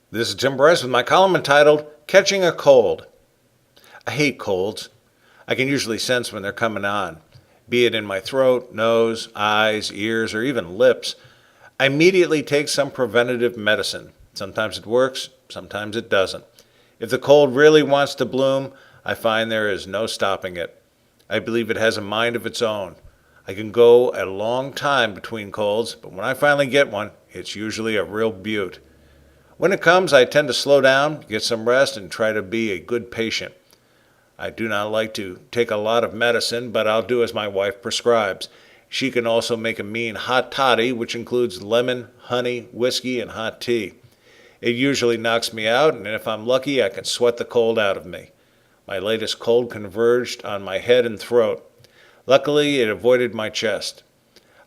This is Tim Bryce with my column entitled Catching a Cold. I hate colds. I can usually sense when they're coming on, be it in my throat, nose, eyes, ears, or even lips. I immediately take some preventative medicine. Sometimes it works, sometimes it doesn't. If the cold really wants to bloom, I find there is no stopping it. I believe it has a mind of its own. I can go a long time between colds, but when I finally get one, it's usually a real beaut. When it comes, I tend to slow down, get some rest, and try to be a good patient. I do not like to take a lot of medicine, but I'll do as my wife prescribes. She can also make a mean hot toddy, which includes lemon, honey, whiskey, and hot tea. It usually knocks me out, and if I'm lucky, I can sweat the cold out of me. My latest cold converged on my head and throat. Luckily, it avoided my chest.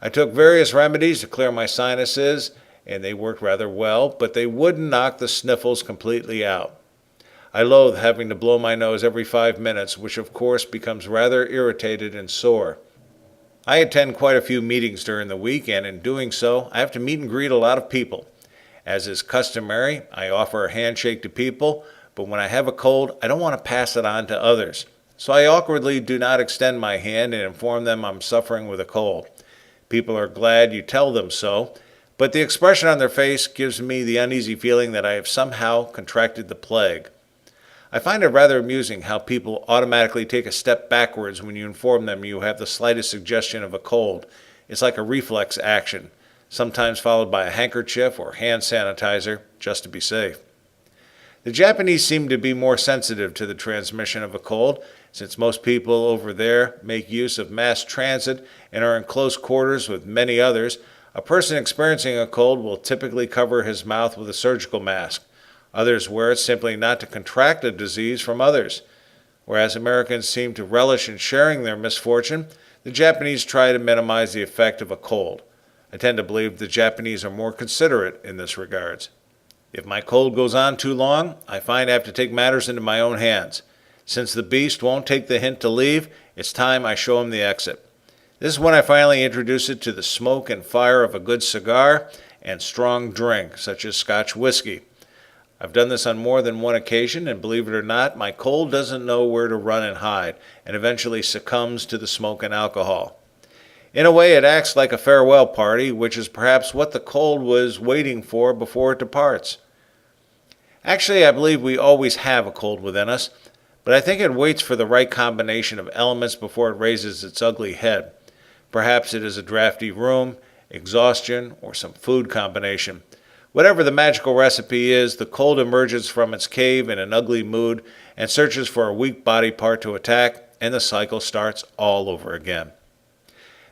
I took various remedies to clear my sinuses, and they worked rather well, but they wouldn't knock the sniffles completely out. I loathe having to blow my nose every 5 minutes, which of course becomes rather irritated and sore. I attend quite a few meetings during the week, and in doing so, I have to meet and greet a lot of people. As is customary, I offer a handshake to people, but when I have a cold, I don't want to pass it on to others. So I awkwardly do not extend my hand and inform them I'm suffering with a cold. People are glad you tell them so, but the expression on their face gives me the uneasy feeling that I have somehow contracted the plague. I find it rather amusing how people automatically take a step backwards when you inform them you have the slightest suggestion of a cold. It's like a reflex action, sometimes followed by a handkerchief or hand sanitizer, just to be safe. The Japanese seem to be more sensitive to the transmission of a cold, since most people over there make use of mass transit and are in close quarters with many others. A person experiencing a cold will typically cover his mouth with a surgical mask. Others wear it simply not to contract a disease from others. Whereas Americans seem to relish in sharing their misfortune, the Japanese try to minimize the effect of a cold. I tend to believe the Japanese are more considerate in this regards. If my cold goes on too long, I find I have to take matters into my own hands. Since the beast won't take the hint to leave, it's time I show him the exit. This is when I finally introduce it to the smoke and fire of a good cigar and strong drink, such as Scotch whiskey. I've done this on more than one occasion, and believe it or not, my cold doesn't know where to run and hide, and eventually succumbs to the smoke and alcohol. In a way, it acts like a farewell party, which is perhaps what the cold was waiting for before it departs. Actually, I believe we always have a cold within us, but I think it waits for the right combination of elements before it raises its ugly head. Perhaps it is a drafty room, exhaustion, or some food combination. Whatever the magical recipe is, the cold emerges from its cave in an ugly mood and searches for a weak body part to attack, and the cycle starts all over again.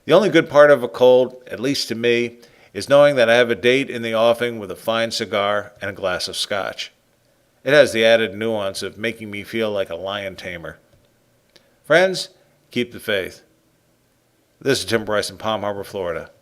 The only good part of a cold, at least to me, is knowing that I have a date in the offing with a fine cigar and a glass of scotch. It has the added nuance of making me feel like a lion tamer. Friends, keep the faith. This is Tim Bryce in Palm Harbor, Florida.